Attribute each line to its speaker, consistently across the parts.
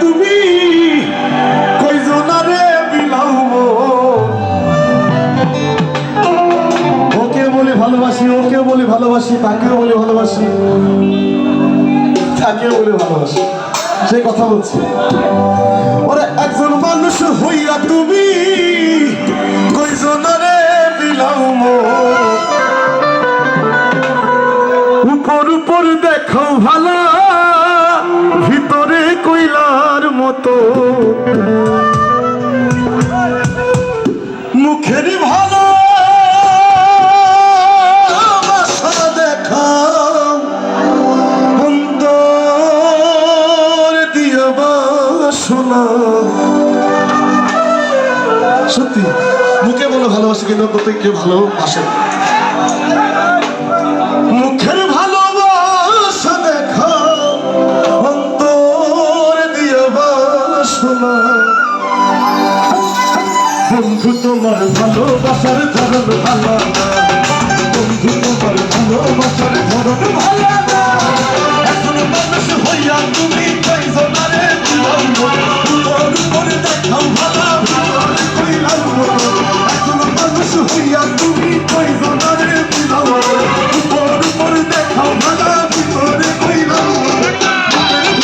Speaker 1: তুমি কইজনারে বিলাও ওকে বলে ভালোবাসি, ওকে বলে ভালোবাসি, তাকেও বলে ভালোবাসি, তাকেও বলে ভালোবাসি, সেই কথা বলছি। ওরে একজন মানুষ হইয়া তুমি কইজনারে বিলাও উপর উপর দেখো ভালো, ভিতরে কইলার মতো, মুখের ভালো দেখা অন্তর দিয়ে বাসনা। সত্যি মুখে বলে ভালোবাসে কিন্তু অন্তত কেউ ভালোবাসে। মুখের ভালোবাসা দেখা অন্তর দিয়ে বাসনা। বন্ধু তোমার ভালোবাসার ধরন ভালো না, বন্ধু তোমার ভালোবাসার ধরন ভালো না। এখন মানুষ হইয়া তুমি কইজনারে বিলাও উপর উপর দেখাও ভালো, ভিতরে কইলাও। এখন মানুষ হইয়া তুমি কইজনারে বিলাও উপর উপর দেখাও ভালো, ভিতরে কইলাও।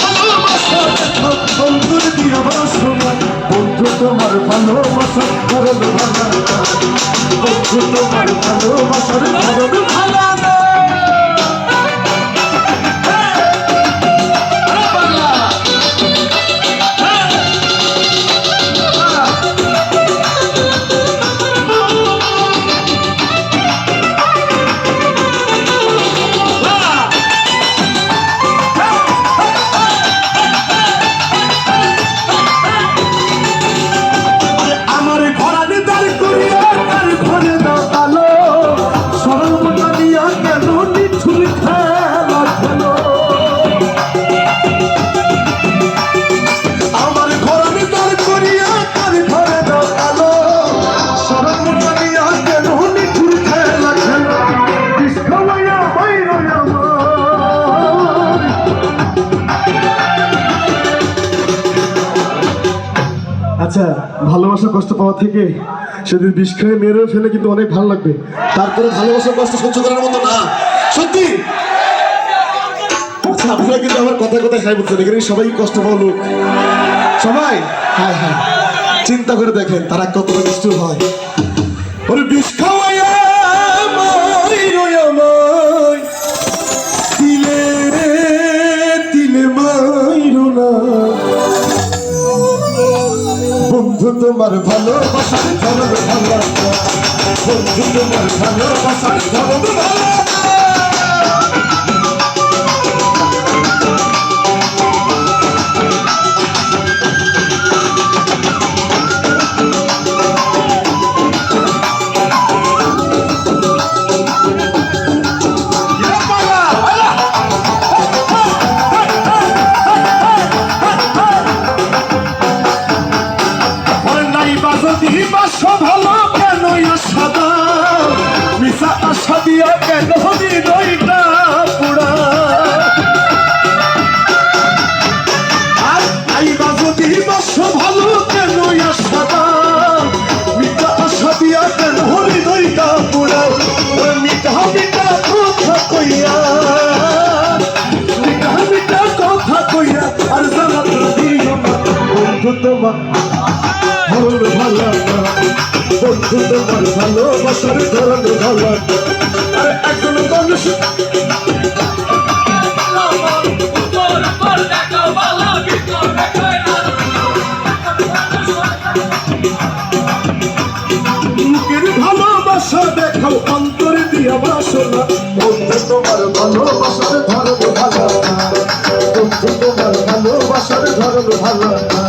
Speaker 1: ভালোবাসা দেখাও অন্তর দিয়া বাসনা। বন্ধু তোমার ভালোবাসার ধরন ভালো না, বন্ধু তোমার ভালোবাসার ধরন ভালো না। আচ্ছা, ভালোবাসা কষ্ট পাওয়া থেকে সেদিন বিষ খেয়ে মেরেও ফেলে কিন্তু অনেক ভালো লাগবে। তারপরে ভালোবাসার কষ্ট সহ্য করার মতো না, সত্যি। আচ্ছা, আপনারা কিন্তু আমার কথা কথা খাই বলছেন, এখানে সবাই কষ্ট পাওয়া লোক, সবাই। হ্যাঁ হ্যাঁ, চিন্তা করে দেখেন তারা কতটা কষ্ট হয়। ওরে বিষ খাওয়াইয়া তিলে তিলে মাইরো না। বন্ধু তোমার ভালোবাসার ধরন ভালো না, বন্ধু তোমার ভালোবাসার ধরন ভালো না। ভালো কেন সাদা মিশা আশা দিয়া কেন হৃদয়টা পুরা। আর আইবা যদি বাস ভালো কেন সাদা মিঠা আশা দিয়া কেন হৃদয়টা পুরা। মিঠা মিঠা কথা কইয়া, মিঠা মিঠা কথা কইয়া আর জানা দিও না। বন্ধু তোমার ভালো ভালো না, বন্ধু তোমার ভালোবাসার ধরন ভালো না। আর একজন মানুষ মুখের ভালোবাসা দেখাও অন্তরে দিয়া বাসনা। বন্ধু তোমার ভালোবাসার ধরন ভালো না, বন্ধু তোমার ভালোবাসার ধরন ভালো না।